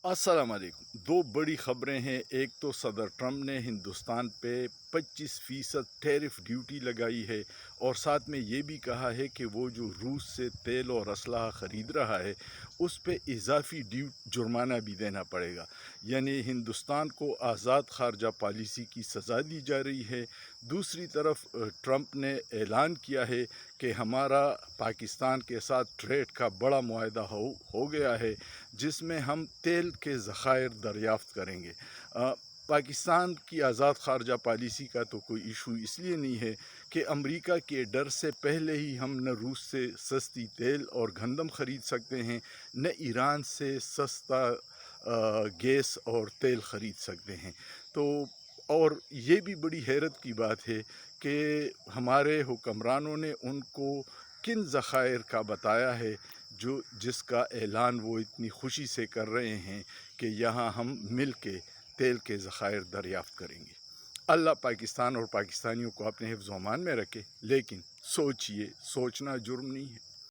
अस्सलाम वालेकुम। दो बड़ी खबरें हैं। एक तो सदर ट्रंप ने हिंदुस्तान पे 25% टैरिफ ड्यूटी लगाई है और साथ में ये भी कहा है कि वो जो रूस से तेल और असलहा ख़रीद रहा है उस पे इजाफी जुर्माना भी देना पड़ेगा। यानी हिंदुस्तान को आज़ाद ख़ारजा पॉलिसी की सज़ा दी जा रही है। दूसरी तरफ ट्रंप ने ऐलान किया है कि हमारा पाकिस्तान के साथ ट्रेड का बड़ा मुआहदा हो गया है, जिसमें हम तेल के ज़खायर दरियाफ़्त करेंगे। पाकिस्तान की आज़ाद ख़ारजा पॉलिसी का तो कोई इशू इसलिए नहीं है कि अमेरिका के डर से पहले ही हम न रूस से सस्ती तेल और गंदम ख़रीद सकते हैं, न ईरान से सस्ता गैस और तेल ख़रीद सकते हैं। तो और ये भी बड़ी हैरत की बात है कि हमारे हुक्मरानों ने उनको किन ज़खायर का बताया है जिसका ऐलान वो इतनी खुशी से कर रहे हैं कि यहाँ हम मिल के तेल के ज़खायर दरियाफ़्त करेंगे। अल्लाह पाकिस्तान और पाकिस्तानियों को अपने हिफ्ज़-ओ-अमान में रखे, लेकिन सोचिए, सोचना जुर्म नहीं है।